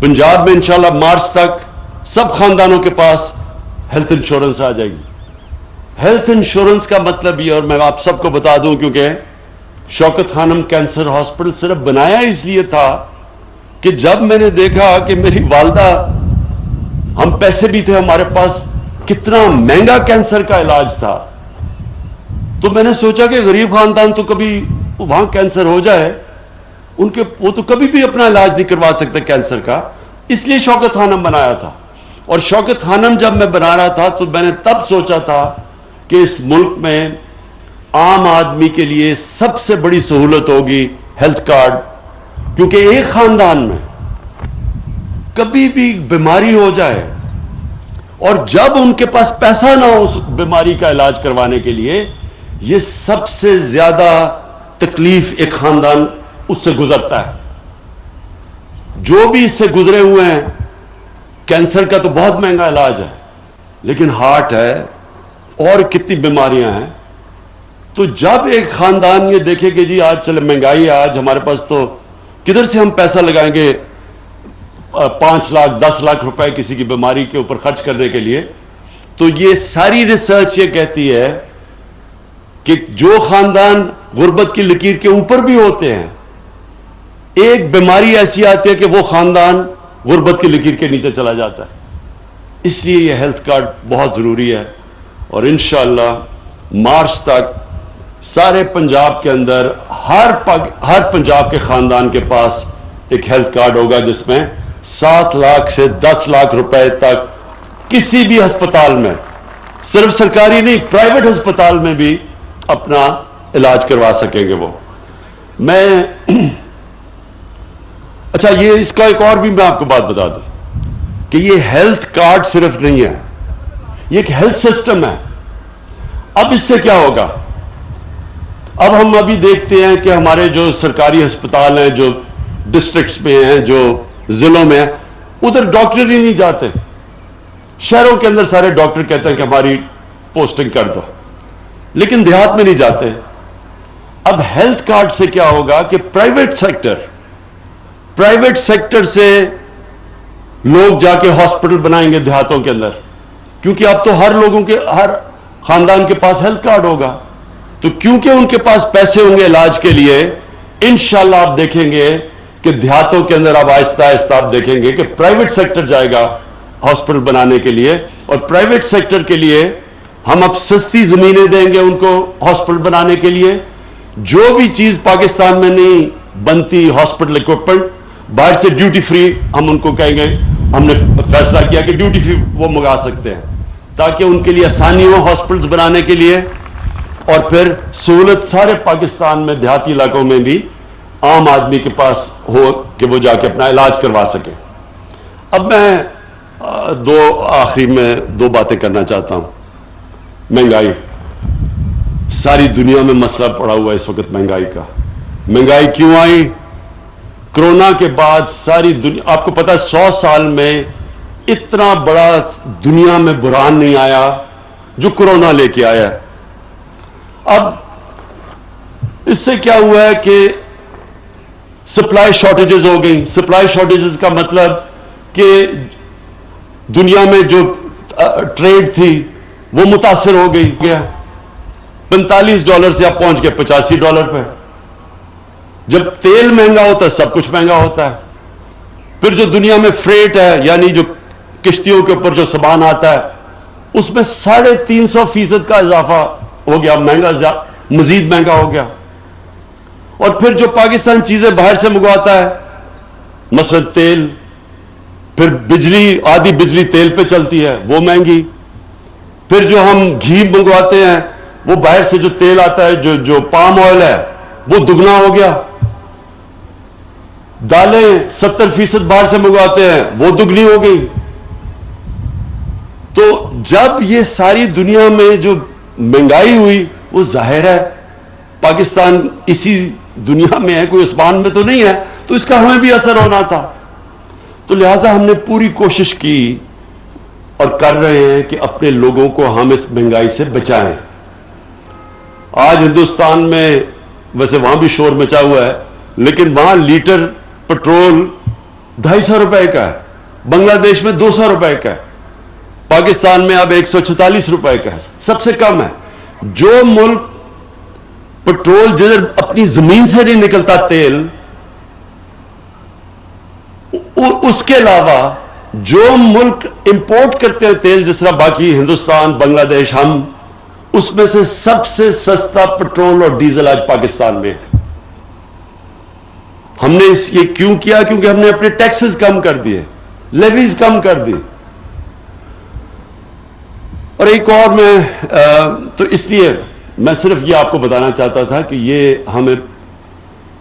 पंजाब में इंशाल्लाह मार्च तक सब खानदानों के पास हेल्थ इंश्योरेंस आ जाएगी। हेल्थ इंश्योरेंस का मतलब ये, और मैं आप सबको बता दूं, क्योंकि शौकत खानम कैंसर हॉस्पिटल सिर्फ बनाया इसलिए था कि जब मैंने देखा कि मेरी वालदा, हम पैसे भी थे हमारे पास, कितना महंगा कैंसर का इलाज था, तो मैंने सोचा कि गरीब खानदान तो कभी वहां कैंसर हो जाए, वो तो कभी भी अपना इलाज नहीं करवा सकते कैंसर का, इसलिए शौकत खानम बनाया था। और शौकत खानम जब मैं बना रहा था तो मैंने तब सोचा था कि इस मुल्क में आम आदमी के लिए सबसे बड़ी सहूलत होगी हेल्थ कार्ड, क्योंकि एक खानदान में कभी भी बीमारी हो जाए और जब उनके पास पैसा ना हो उस बीमारी का इलाज करवाने के लिए, यह सबसे ज्यादा तकलीफ एक खानदान उससे गुजरता है। जो भी इससे गुजरे हुए हैं, कैंसर का तो बहुत महंगा इलाज है, लेकिन हार्ट है और कितनी बीमारियां हैं। तो जब एक खानदान ये देखे कि जी आज चले महंगाई है, आज हमारे पास तो किधर से हम पैसा लगाएंगे 5 लाख 10 लाख रुपए किसी की बीमारी के ऊपर खर्च करने के लिए, तो ये सारी रिसर्च ये कहती है कि जो खानदान गुर्बत की लकीर के ऊपर भी होते हैं, एक बीमारी ऐसी आती है कि वो खानदान गुर्बत की लकीर के नीचे चला जाता है। इसलिए ये हेल्थ कार्ड बहुत जरूरी है। और इंशाअल्लाह मार्च तक सारे पंजाब के अंदर हर पंजाब के खानदान के पास एक हेल्थ कार्ड होगा, जिसमें 7 लाख से 10 लाख रुपए तक किसी भी अस्पताल में, सिर्फ सरकारी नहीं, प्राइवेट अस्पताल में भी अपना इलाज करवा सकेंगे वो। मैं अच्छा, ये इसका एक और भी मैं आपको बात बता दूं कि ये हेल्थ कार्ड सिर्फ नहीं है, ये एक हेल्थ सिस्टम है। अब इससे क्या होगा? अब हम अभी देखते हैं कि हमारे जो सरकारी अस्पताल हैं, जो डिस्ट्रिक्ट्स में हैं, जो जिलों में हैं, उधर डॉक्टर ही नहीं जाते। शहरों के अंदर सारे डॉक्टर कहते हैं कि हमारी पोस्टिंग कर दो, लेकिन देहात में नहीं जाते। अब हेल्थ कार्ड से क्या होगा कि प्राइवेट सेक्टर से लोग जाके हॉस्पिटल बनाएंगे देहातों के अंदर, क्योंकि अब तो हर खानदान के पास हेल्थ कार्ड होगा। तो क्योंकि उनके पास पैसे होंगे इलाज के लिए, इंशाल्लाह आप देखेंगे कि देहातों के अंदर अब आहिस्ता आहिस्ता आप देखेंगे कि प्राइवेट सेक्टर जाएगा हॉस्पिटल बनाने के लिए, और प्राइवेट सेक्टर के लिए हम अब सस्ती जमीनें देंगे उनको हॉस्पिटल बनाने के लिए। जो भी चीज पाकिस्तान में नहीं बनती, हॉस्पिटल इक्विपमेंट, बाहर से ड्यूटी फ्री हम उनको कहेंगे, हमने फैसला किया कि ड्यूटी फ्री वो मंगा सकते हैं, ताकि उनके लिए आसानी हो हॉस्पिटल्स बनाने के लिए, और फिर सहूलत सारे पाकिस्तान में देहाती इलाकों में भी आम आदमी के पास हो कि वो जाके अपना इलाज करवा सके। अब मैं आखिरी में दो बातें करना चाहता हूं। महंगाई, सारी दुनिया में मसला पड़ा हुआ है इस वक्त महंगाई का। महंगाई क्यों आई? कोरोना के बाद सारी दुनिया, आपको पता है 100 साल में इतना बड़ा दुनिया में बुरहान नहीं आया जो कोरोना लेके आया है। अब इससे क्या हुआ है कि सप्लाई शॉर्टेजेस हो गई। सप्लाई शॉर्टेजेस का मतलब कि दुनिया में जो ट्रेड थी वो मुतासिर हो गई। $45 से आप पहुंच गए $85 पे। जब तेल महंगा होता है सब कुछ महंगा होता है। फिर जो दुनिया में फ्रेट है, यानी जो किश्तियों के ऊपर जो सामान आता है, उसमें 350% का इजाफा हो गया, महंगा, मजीद महंगा हो गया। और फिर जो पाकिस्तान चीजें बाहर से मंगवाता है, मसलन तेल, फिर बिजली, आधी बिजली तेल पे चलती है, वो महंगी। फिर जो हम घी मंगवाते हैं, वो बाहर से जो तेल आता है, जो पाम ऑयल है, वो दुगना हो गया। दालें 70% बाहर से मंगवाते हैं, वो दुगनी हो गई। तो जब ये सारी दुनिया में जो महंगाई हुई, वो जाहिर है पाकिस्तान इसी दुनिया में है, कोई आसमान में तो नहीं है, तो इसका हमें भी असर होना था। तो लिहाजा हमने पूरी कोशिश की और कर रहे हैं कि अपने लोगों को हम इस महंगाई से बचाएं। आज हिंदुस्तान में वैसे वहां भी शोर मचा हुआ है, लेकिन वहां लीटर पेट्रोल 250 रुपए का है, बांग्लादेश में 200 रुपए का है, पाकिस्तान में अब 146 रुपए का है, सबसे कम है। जो मुल्क पेट्रोल जिधर अपनी जमीन से नहीं निकलता तेल, उसके अलावा जो मुल्क इंपोर्ट करते हैं तेल, जिस तरह बाकी हिंदुस्तान, बांग्लादेश, हम उसमें से सबसे सस्ता पेट्रोल और डीजल आज पाकिस्तान में है। हमने ये क्यों किया? क्योंकि हमने अपने टैक्सेस कम कर दिए, लेवीज कम कर दी। और एक और मैं तो इसलिए मैं सिर्फ ये आपको बताना चाहता था कि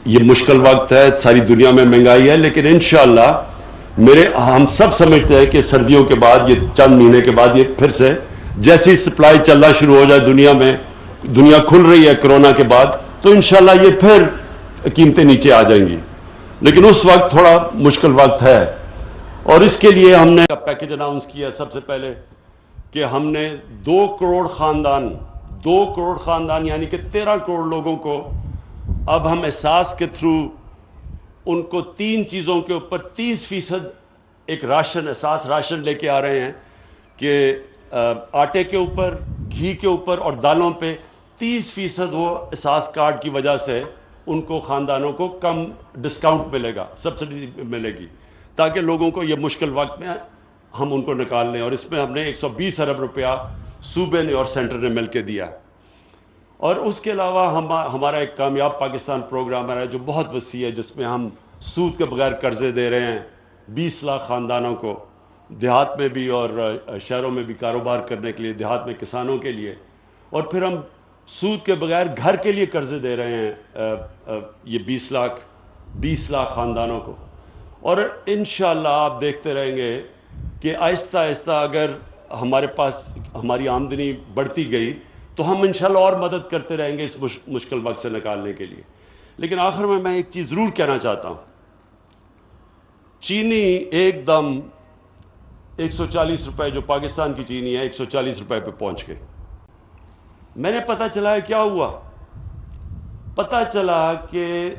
ये मुश्किल वक्त है, सारी दुनिया में महंगाई है, लेकिन इंशाअल्लाह हम सब समझते हैं कि सर्दियों के बाद, ये चंद महीने के बाद, ये फिर से जैसी सप्लाई चलना शुरू हो जाए दुनिया में, दुनिया खुल रही है कोरोना के बाद, तो इंशाअल्लाह ये फिर कीमतें नीचे आ जाएंगी। लेकिन उस वक्त थोड़ा मुश्किल वक्त है, और इसके लिए हमने पैकेज अनाउंस किया सबसे पहले कि हमने 2 करोड़ खानदान यानी कि 13 करोड़ लोगों को अब हम एहसास के थ्रू उनको 3 चीजों के ऊपर 30% एक राशन, एहसास राशन लेके आ रहे हैं कि आटे के ऊपर, घी के ऊपर और दालों पे 30% वो एहसास कार्ड की वजह से उनको, खानदानों को कम डिस्काउंट मिलेगा, सब्सिडी मिलेगी, ताकि लोगों को ये मुश्किल वक्त में हम उनको निकाल लें। और इसमें हमने 120 अरब रुपया सूबे ने और सेंटर ने मिलकर दिया। और उसके अलावा हमारा एक कामयाब पाकिस्तान प्रोग्राम है जो बहुत वसी है, जिसमें हम सूद के बगैर कर्जे दे रहे हैं 20 लाख खानदानों को, देहात में भी और शहरों में भी कारोबार करने के लिए, देहात में किसानों के लिए। और फिर हम सूद के बगैर घर के लिए कर्जे दे रहे हैं ये 20 लाख खानदानों को। और इंशाअल्लाह आप देखते रहेंगे कि आहिस्ता आहिस्ता अगर हमारे पास हमारी आमदनी बढ़ती गई तो हम इंशाअल्लाह और मदद करते रहेंगे इस मुश्किल वक्त से निकालने के लिए। लेकिन आखिर में मैं एक चीज जरूर कहना चाहता हूं, चीनी एकदम 140 रुपए, जो पाकिस्तान की चीनी है, 140 रुपए पे पहुंच गई। मैंने पता चला है क्या हुआ, पता चला कि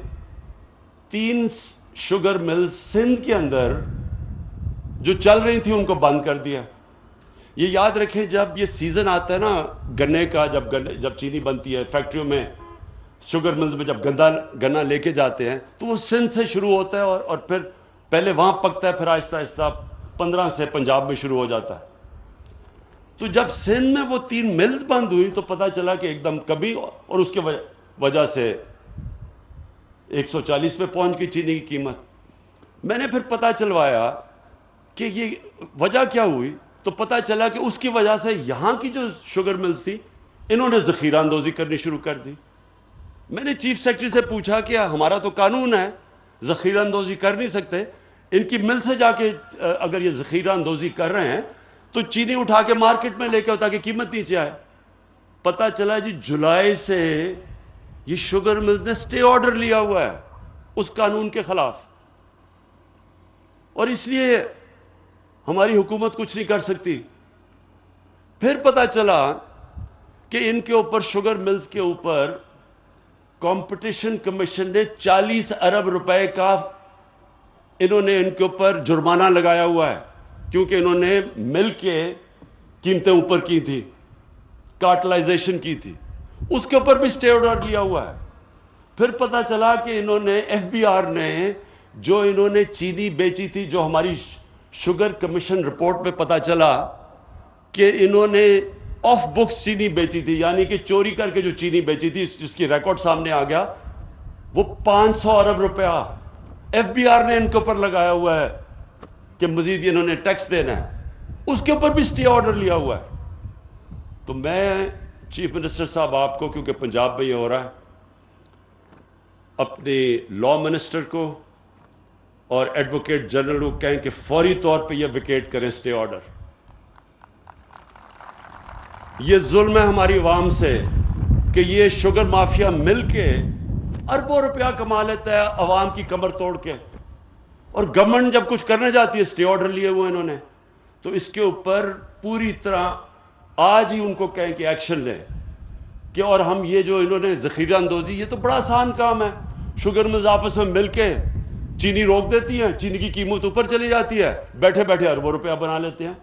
3 शुगर मिल्स सिंध के अंदर जो चल रही थी उनको बंद कर दिया। ये याद रखें, जब ये सीजन आता है ना गन्ने का, जब चीनी बनती है फैक्ट्रियों में, शुगर मिल्स में जब गन्ना लेके जाते हैं, तो वो सिंध से शुरू होता है और फिर पहले वहां पकता है, फिर आहिस्ता आहिस्ता 15 से पंजाब में शुरू हो जाता है। तो जब सिंध में वो 3 मिल्स बंद हुई तो पता चला कि एकदम कभी, और उसके वजह से 140 पे पहुंच गई चीनी की कीमत। मैंने फिर पता चलवाया कि ये वजह क्या हुई, तो पता चला कि उसकी वजह से यहां की जो शुगर मिल्स थी, इन्होंने जखीरा अंदोजी करनी शुरू कर दी। मैंने चीफ सेक्रेटरी से पूछा कि हमारा तो कानून है, जखीरा अंदोजी कर नहीं सकते, इनकी मिल से जाके अगर ये जखीरा अंदोजी कर रहे हैं तो चीनी उठा के मार्केट में लेके आओ ताकि कीमत नीचे आए। पता चला जी जुलाई से ये शुगर मिल्स ने स्टे ऑर्डर लिया हुआ है उस कानून के खिलाफ, और इसलिए हमारी हुकूमत कुछ नहीं कर सकती। फिर पता चला कि इनके ऊपर, शुगर मिल्स के ऊपर, कंपटीशन कमीशन ने 40 अरब रुपए का इन्होंने इनके ऊपर जुर्माना लगाया हुआ है, क्योंकि इन्होंने मिल के कीमतें ऊपर की थी, कार्टलाइजेशन की थी, उसके ऊपर भी स्टे ऑर्डर लिया हुआ है। फिर पता चला कि इन्होंने, एफबीआर ने, जो इन्होंने चीनी बेची थी, जो हमारी शुगर कमीशन रिपोर्ट में पता चला कि इन्होंने ऑफ बुक्स चीनी बेची थी, यानी कि चोरी करके जो चीनी बेची थी, जिसकी रिकॉर्ड सामने आ गया, वो 500 अरब रुपया एफबीआर ने इनके ऊपर लगाया हुआ है कि मजीद इन्होंने टैक्स देना है, उसके ऊपर भी स्टे ऑर्डर लिया हुआ है। तो मैं चीफ मिनिस्टर साहब आपको, क्योंकि पंजाब में ये हो रहा है, अपने लॉ मिनिस्टर को और एडवोकेट जनरल को कहें कि फौरी तौर पे ये विकेट करें स्टे ऑर्डर। ये जुल्म है हमारी आवाम से कि ये शुगर माफिया मिलके अरबों रुपया कमा लेता है अवाम की कमर तोड़ के, और गवर्नमेंट जब कुछ करने जाती है स्टे ऑर्डर लिए हुए इन्होंने। तो इसके ऊपर पूरी तरह आज ही उनको कहें कि एक्शन लें कि, और हम ये जो इन्होंने जखीरा अंदोजी, ये तो बड़ा आसान काम है, शुगर मिल्स आपस में मिलके چینی روک دیتی ہیں, چینی کی قیمت اوپر چلی جاتی ہے, بیٹھے بیٹھے اربوں روپیہ بنا لیتے ہیں.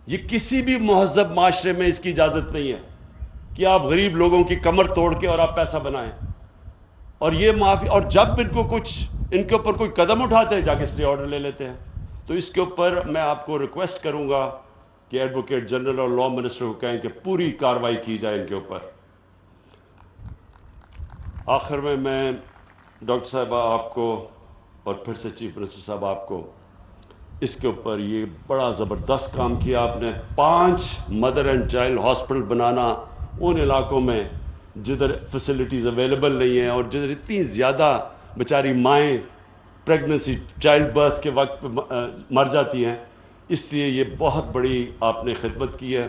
یہ کسی بھی مہذب معاشرے میں اس کی اجازت نہیں ہے کہ آپ غریب لوگوں کی کمر توڑ کے اور آپ پیسہ بنائیں. اور یہ معافی, اور جب ان کے اوپر کوئی قدم اٹھاتے ہیں جا کے اسٹے آرڈر لے لیتے ہیں. تو اس کے اوپر میں آپ کو ریکویسٹ کروں گا کہ ایڈوکیٹ جنرل اور لا منسٹر کو کہیں کہ پوری کارروائی کی جائے ان کے اوپر. آخر میں ڈاکٹر صاحبہ آپ کو اور پھر سے چیف منسٹر صاحب آپ کو اس کے اوپر یہ بڑا زبردست کام کیا آپ نے. 5 مدر اینڈ چائلڈ ہاسپٹل بنانا ان علاقوں میں جدھر فیسلٹیز اویلیبل نہیں ہیں اور جدھر اتنی زیادہ بیچاری مائیں پریگننسی چائلڈ برتھ کے وقت مر جاتی ہیں. اس لیے یہ بہت بڑی آپ نے خدمت کی ہے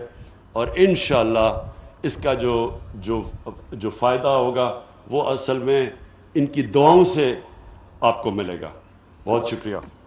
اور انشاءاللہ اس کا جو فائدہ ہوگا وہ اصل میں ان کی دعاؤں سے آپ کو ملے گا. بہت شکریہ.